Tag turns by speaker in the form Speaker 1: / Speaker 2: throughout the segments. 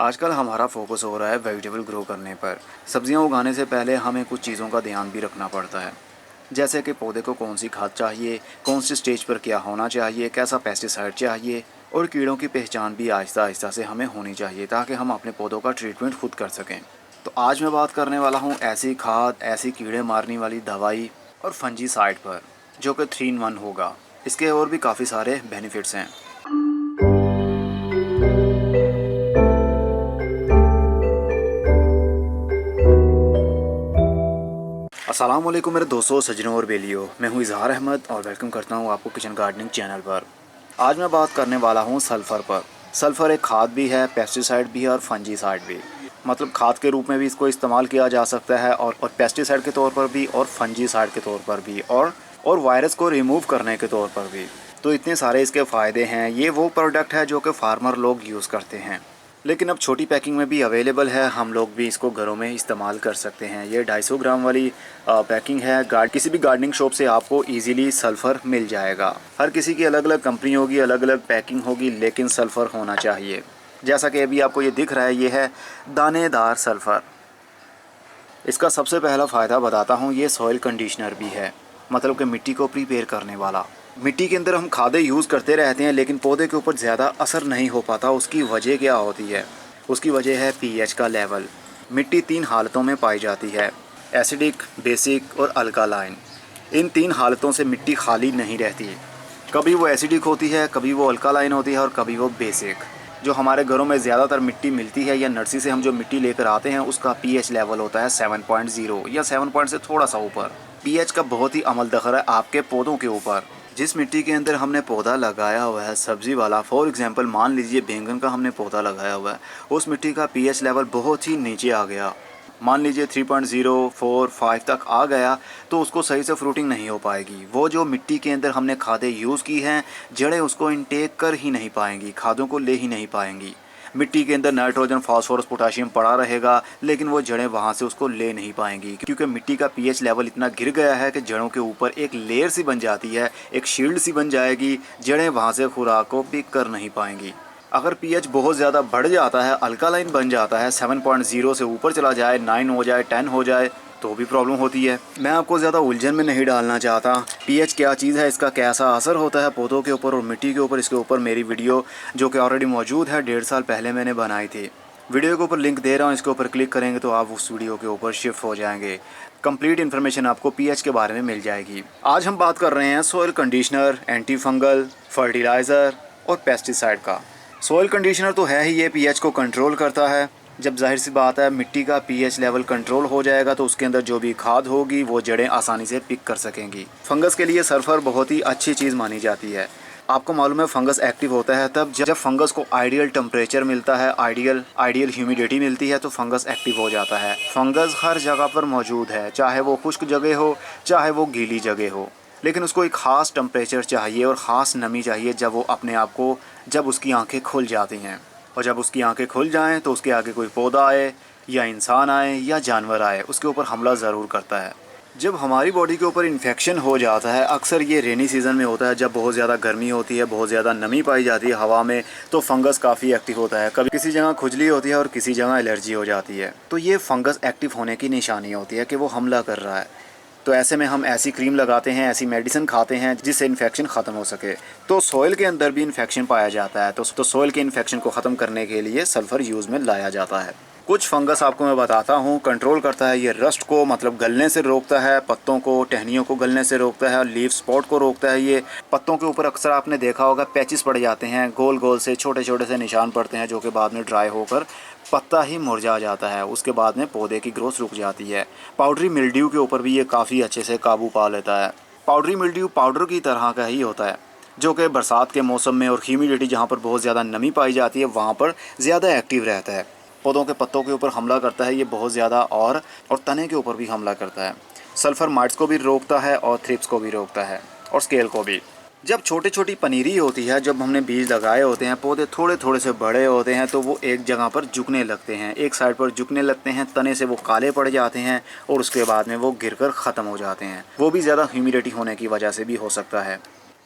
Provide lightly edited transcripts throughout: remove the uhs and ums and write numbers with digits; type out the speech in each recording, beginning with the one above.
Speaker 1: आजकल हमारा फोकस हो रहा है वेजिटेबल ग्रो करने पर। सब्जियां उगाने से पहले हमें कुछ चीज़ों का ध्यान भी रखना पड़ता है, जैसे कि पौधे को कौन सी खाद चाहिए, कौन सी स्टेज पर क्या होना चाहिए, कैसा पेस्टिसाइड चाहिए और कीड़ों की पहचान भी आहिस्ता आहिस्ता से हमें होनी चाहिए ताकि हम अपने पौधों का ट्रीटमेंट खुद कर सकें। तो आज मैं बात करने वाला हूँ ऐसी खाद, ऐसी कीड़े मारने वाली दवाई और फंजीसाइड पर, जो कि 3 in 1 होगा। इसके और भी काफ़ी सारे बेनिफिट्स हैं। अस्सलाम वालेकुम मेरे दोस्तों, सज्जनों और बेलियों। मैं हूं इजहार अहमद और वेलकम करता हूं आपको किचन गार्डनिंग चैनल पर। आज मैं बात करने वाला हूं सल्फ़र पर। सल्फ़र एक खाद भी है, पेस्टिसाइड भी है और फंजीसाइड भी। मतलब खाद के रूप में भी इसको इस्तेमाल किया जा सकता है और पेस्टिसाइड के तौर पर भी और फंजीसाइड के तौर पर भी और वायरस को रिमूव करने के तौर पर भी। तो इतने सारे इसके फ़ायदे हैं। ये वो प्रोडक्ट है जो कि फार्मर लोग यूज़ करते हैं, लेकिन अब छोटी पैकिंग में भी अवेलेबल है। हम लोग भी इसको घरों में इस्तेमाल कर सकते हैं। ये 250 ग्राम वाली पैकिंग है। किसी भी गार्डनिंग शॉप से आपको इजीली सल्फ़र मिल जाएगा। हर किसी की अलग अलग कंपनी होगी, अलग अलग पैकिंग होगी, लेकिन सल्फ़र होना चाहिए। जैसा कि अभी आपको ये दिख रहा है, ये है दानेदार सल्फ़र। इसका सबसे पहला फ़ायदा बताता हूँ, ये सॉइल कंडीशनर भी है, मतलब कि मिट्टी को प्रिपेयर करने वाला। मिट्टी के अंदर हम खादें यूज़ करते रहते हैं, लेकिन पौधे के ऊपर ज़्यादा असर नहीं हो पाता। उसकी वजह क्या होती है? उसकी वजह है पीएच का लेवल। मिट्टी 3 हालतों में पाई जाती है, एसिडिक, बेसिक और अल्कालाइन। इन 3 हालतों से मिट्टी खाली नहीं रहती। कभी वो एसिडिक होती है, कभी वो अल्कालाइन होती है और कभी वो बेसिक। जो हमारे घरों में ज़्यादातर मिट्टी मिलती है या नर्सरी से हम जो मिट्टी लेकर आते हैं, उसका पीएच लेवल होता है 7.0 या 7 पॉइंट से थोड़ा सा ऊपर। पीएच का बहुत ही अमल दखल है आपके पौधों के ऊपर। जिस मिट्टी के अंदर हमने पौधा लगाया हुआ है सब्जी वाला, फॉर एग्जांपल मान लीजिए बैंगन का हमने पौधा लगाया हुआ है, उस मिट्टी का पीएच लेवल बहुत ही नीचे आ गया, मान लीजिए 3.0, 4, 5 तक आ गया, तो उसको सही से फ्रूटिंग नहीं हो पाएगी। वो जो मिट्टी के अंदर हमने खादें यूज़ की हैं, जड़ें उसको इनटेक कर ही नहीं पाएंगी, खादों को ले ही नहीं पाएंगी। मिट्टी के अंदर नाइट्रोजन, फास्फोरस, पोटाशियम पड़ा रहेगा, लेकिन वो जड़ें वहाँ से उसको ले नहीं पाएंगी, क्योंकि मिट्टी का पीएच लेवल इतना गिर गया है कि जड़ों के ऊपर एक लेयर सी बन जाती है, एक शील्ड सी बन जाएगी। जड़ें वहाँ से खुराक को पिक कर नहीं पाएंगी। अगर पीएच बहुत ज़्यादा बढ़ जाता है, अल्कालाइन बन जाता है, 7.0 से ऊपर चला जाए, 9 हो जाए, 10 हो जाए, तो भी प्रॉब्लम होती है। मैं आपको ज़्यादा उलझन में नहीं डालना चाहता। पीएच क्या चीज़ है, इसका कैसा असर होता है पौधों के ऊपर और मिट्टी के ऊपर, इसके ऊपर मेरी वीडियो जो कि ऑलरेडी मौजूद है, 1.5 साल पहले मैंने बनाई थी। वीडियो के ऊपर लिंक दे रहा हूँ, इसके ऊपर क्लिक करेंगे तो आप उस वीडियो के ऊपर शिफ्ट हो जाएंगे। कंप्लीट इन्फॉर्मेशन आपको पीएच के बारे में मिल जाएगी। आज हम बात कर रहे हैं soil conditioner, anti fungal, fertiliser और पेस्टिसाइड का। सॉइल कंडीशनर तो है ही, ये पीएच को कंट्रोल करता है। जब जाहिर सी बात है मिट्टी का पीएच लेवल कंट्रोल हो जाएगा, तो उसके अंदर जो भी खाद होगी वो जड़ें आसानी से पिक कर सकेंगी। फंगस के लिए सल्फर बहुत ही अच्छी चीज़ मानी जाती है। आपको मालूम है फंगस एक्टिव होता है तब जब फंगस को आइडियल टेम्परेचर मिलता है, आइडियल ह्यूमिडिटी मिलती है, तो फंगस एक्टिव हो जाता है। फंगस हर जगह पर मौजूद है, चाहे वो खुश्क जगह हो, चाहे वो गीली जगह हो, लेकिन उसको एक ख़ास टेम्परेचर चाहिए और ख़ास नमी चाहिए जब उसकी आंखें खुल जाती हैं। और जब उसकी आंखें खुल जाएं तो उसके आगे कोई पौधा आए या इंसान आए या जानवर आए, उसके ऊपर हमला ज़रूर करता है। जब हमारी बॉडी के ऊपर इन्फेक्शन हो जाता है, अक्सर ये रेनी सीज़न में होता है, जब बहुत ज़्यादा गर्मी होती है, बहुत ज़्यादा नमी पाई जाती है हवा में, तो फंगस काफ़ी एक्टिव होता है। कभी किसी जगह खुजली होती है और किसी जगह एलर्जी हो जाती है, तो ये फंगस एक्टिव होने की निशानी होती है कि वो हमला कर रहा है। तो ऐसे में हम ऐसी क्रीम लगाते हैं, ऐसी मेडिसिन खाते हैं जिससे इन्फेक्शन ख़त्म हो सके। तो सॉइल के अंदर भी इन्फेक्शन पाया जाता है, तो सॉइल के इन्फेक्शन को ख़त्म करने के लिए सल्फ़र यूज़ में लाया जाता है। कुछ फंगस आपको मैं बताता हूँ कंट्रोल करता है। ये रस्ट को मतलब गलने से रोकता है, पत्तों को, टहनियों को गलने से रोकता है और लीफ स्पॉट को रोकता है। ये पत्तों के ऊपर अक्सर आपने देखा होगा पैचेस पड़ जाते हैं, गोल गोल से छोटे छोटे से निशान पड़ते हैं, जो कि बाद में ड्राई होकर पत्ता ही मुरझा जाता है। उसके बाद में पौधे की ग्रोथ रुक जाती है। पाउडरी मिल्ड्यू के ऊपर भी ये काफ़ी अच्छे से काबू पा लेता है। पाउडरी मिल्ड्यू पाउडर की तरह का ही होता है, जो कि बरसात के मौसम में और ह्यूमिडिटी जहाँ पर बहुत ज़्यादा नमी पाई जाती है वहाँ पर ज़्यादा एक्टिव रहता है। पौधों के पत्तों के ऊपर हमला करता है ये बहुत ज़्यादा, और तने के ऊपर भी हमला करता है। सल्फ़र माइट्स को भी रोकता है और थ्रिप्स को भी रोकता है और स्केल को भी। जब छोटी छोटी पनीरी होती है, जब हमने बीज लगाए होते हैं, पौधे थोड़े थोड़े से बड़े होते हैं, तो वो एक जगह पर झुकने लगते हैं, एक साइड पर झुकने लगते हैं, तने से वो काले पड़ जाते हैं और उसके बाद में वो गिरकर ख़त्म हो जाते हैं। वो भी ज़्यादा ह्यूमिडिटी होने की वजह से भी हो सकता है।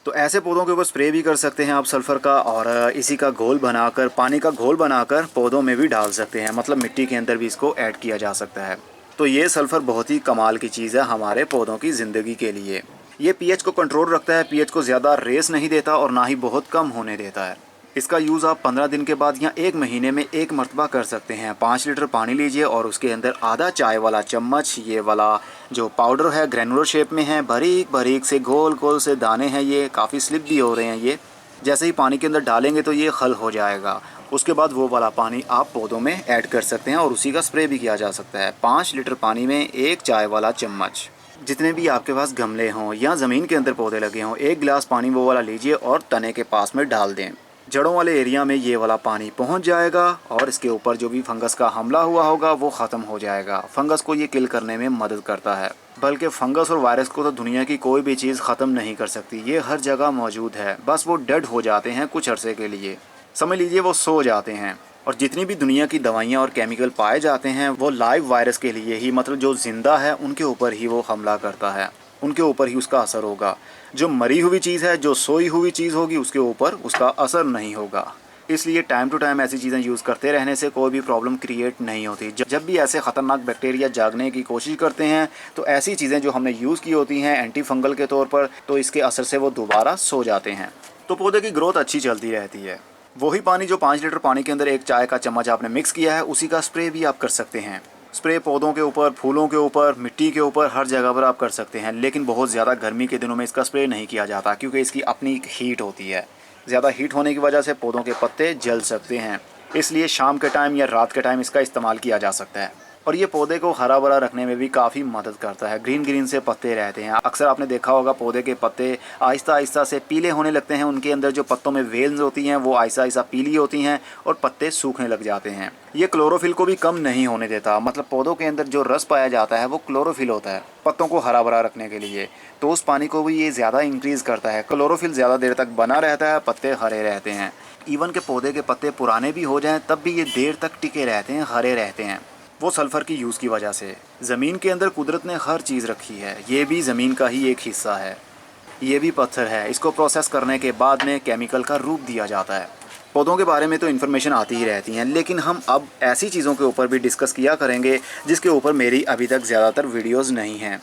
Speaker 1: तो ऐसे पौधों के ऊपर स्प्रे भी कर सकते हैं आप सल्फ़र का, और इसी का घोल बनाकर, पानी का घोल बनाकर पौधों में भी डाल सकते हैं, मतलब मिट्टी के अंदर भी इसको ऐड किया जा सकता है। तो ये सल्फ़र बहुत ही कमाल की चीज़ है हमारे पौधों की ज़िंदगी के लिए। ये पीएच को कंट्रोल रखता है, पीएच को ज़्यादा रेस नहीं देता और ना ही बहुत कम होने देता है। इसका यूज़ आप 15 दिन के बाद या 1 महीने में 1 मरतबा कर सकते हैं। 5 लीटर पानी लीजिए और उसके अंदर आधा चाय वाला चम्मच ये वाला जो पाउडर है, ग्रैनुलर शेप में है, बारीक बारीक से गोल गोल से दाने हैं, ये काफ़ी स्लिप भी हो रहे हैं। ये जैसे ही पानी के अंदर डालेंगे तो ये खल हो जाएगा। उसके बाद वो वाला पानी आप पौधों में ऐड कर सकते हैं और उसी का स्प्रे भी किया जा सकता है। 5 लीटर पानी में 1 चाय वाला चम्मच। जितने भी आपके पास गमले हों या ज़मीन के अंदर पौधे लगे हों, 1 गिलास पानी वो वाला लीजिए और तने के पास में डाल दें। जड़ों वाले एरिया में ये वाला पानी पहुंच जाएगा और इसके ऊपर जो भी फंगस का हमला हुआ होगा वो ख़त्म हो जाएगा। फंगस को ये किल करने में मदद करता है, बल्कि फंगस और वायरस को तो दुनिया की कोई भी चीज़ ख़त्म नहीं कर सकती। ये हर जगह मौजूद है, बस वो डेड हो जाते हैं कुछ अरसे के लिए, समझ लीजिए वो सो जाते हैं। और जितनी भी दुनिया की दवाइयाँ और केमिकल पाए जाते हैं वो लाइव वायरस के लिए ही, मतलब जो ज़िंदा है उनके ऊपर ही वो हमला करता है, उनके ऊपर ही उसका असर होगा। जो मरी हुई चीज़ है, जो सोई हुई चीज़ होगी, उसके ऊपर उसका असर नहीं होगा। इसलिए टाइम टू टाइम ऐसी चीज़ें यूज़ करते रहने से कोई भी प्रॉब्लम क्रिएट नहीं होती। जब भी ऐसे ख़तरनाक बैक्टीरिया जागने की कोशिश करते हैं तो ऐसी चीज़ें जो हमने यूज़ की होती हैं एंटी फंगल के तौर पर, तो इसके असर से वो दोबारा सो जाते हैं। तो पौधे की ग्रोथ अच्छी चलती रहती है। वही पानी जो 5 लीटर पानी के अंदर 1 चाय का चम्मच आपने मिक्स किया है, उसी का स्प्रे भी आप कर सकते हैं। स्प्रे पौधों के ऊपर, फूलों के ऊपर, मिट्टी के ऊपर, हर जगह पर आप कर सकते हैं। लेकिन बहुत ज़्यादा गर्मी के दिनों में इसका स्प्रे नहीं किया जाता क्योंकि इसकी अपनी हीट होती है। ज़्यादा हीट होने की वजह से पौधों के पत्ते जल सकते हैं, इसलिए शाम के टाइम या रात के टाइम इसका इस्तेमाल किया जा सकता है। और ये पौधे को हरा भरा रखने में भी काफ़ी मदद करता है। ग्रीन ग्रीन से पत्ते रहते हैं। अक्सर आपने देखा होगा पौधे के पत्ते आहिस्ता आहिस्ता से पीले होने लगते हैं। उनके अंदर जो पत्तों में वेल्स होती हैं वो आहिस्ता आहिस्ता पीली होती हैं और पत्ते सूखने लग जाते हैं। ये क्लोरोफिल को भी कम नहीं होने देता, मतलब पौधों के अंदर जो रस पाया जाता है वो क्लोरोफिल होता है पत्तों को हरा भरा रखने के लिए। तो उस पानी को भी ये ज़्यादा इंक्रीज़ करता है। क्लोरोफिल ज़्यादा देर तक बना रहता है, पत्ते हरे रहते हैं। इवन के पौधे के पत्ते पुराने भी हो जाएं तब भी ये देर तक टिके रहते हैं, हरे रहते हैं, वो सल्फ़र की यूज़ की वजह से। ज़मीन के अंदर कुदरत ने हर चीज़ रखी है, ये भी ज़मीन का ही एक हिस्सा है। ये भी पत्थर है, इसको प्रोसेस करने के बाद में केमिकल का रूप दिया जाता है। पौधों के बारे में तो इन्फॉर्मेशन आती ही रहती हैं, लेकिन हम अब ऐसी चीज़ों के ऊपर भी डिस्कस किया करेंगे जिसके ऊपर मेरी अभी तक ज़्यादातर वीडियोज़ नहीं हैं।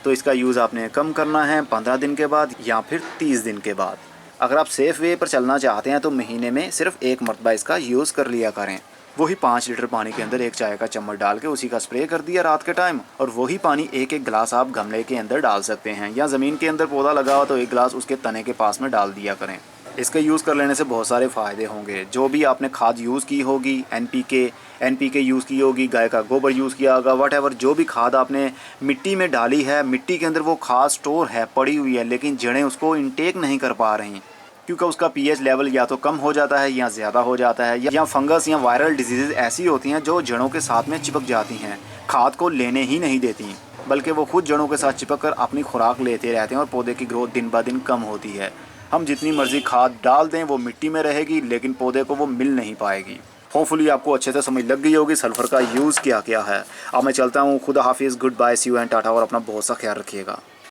Speaker 1: तो इसका यूज़ आपने कम करना है 15 दिन के बाद या फिर 30 दिन के बाद। अगर आप सेफ़ वे पर चलना चाहते हैं तो महीने में सिर्फ 1 मरतबा इसका यूज़ कर लिया करें। वही 5 लीटर पानी के अंदर 1 चाय का चम्मच डाल के उसी का स्प्रे कर दिया रात के टाइम, और वही पानी 1-1 गिलास आप गमले के अंदर डाल सकते हैं, या ज़मीन के अंदर पौधा लगा हो तो 1 गिलास उसके तने के पास में डाल दिया करें। इसका यूज़ कर लेने से बहुत सारे फ़ायदे होंगे। जो भी आपने खाद यूज़ की होगी, एनपीके यूज़ की होगी, गाय का गोबर यूज़ किया होगा, वट जो भी खाद आपने मिट्टी में डाली है, मिट्टी के अंदर वो खाद स्टोर है, पड़ी हुई है, लेकिन जड़ें उसको इनटेक नहीं कर पा रही क्योंकि उसका पीएच लेवल या तो कम हो जाता है या ज़्यादा हो जाता है, या फंगस या वायरल डिजीज़ ऐसी होती हैं जो जड़ों के साथ में चिपक जाती हैं, खाद को लेने ही नहीं देती, बल्कि वो खुद जड़ों के साथ चिपक कर अपनी खुराक लेते रहते हैं और पौधे की ग्रोथ दिन ब दिन कम होती है। हम जितनी मर्ज़ी खाद डाल दें वो मिट्टी में रहेगी, लेकिन पौधे को वो मिल नहीं पाएगी। होपफुली आपको अच्छे से समझ लग गई होगी सल्फ़र का यूज़ क्या क्या है। अब मैं चलता हूँ। खुदा हाफिज़, goodbye, see you and tata, और अपना बहुत सा ख्याल रखिएगा।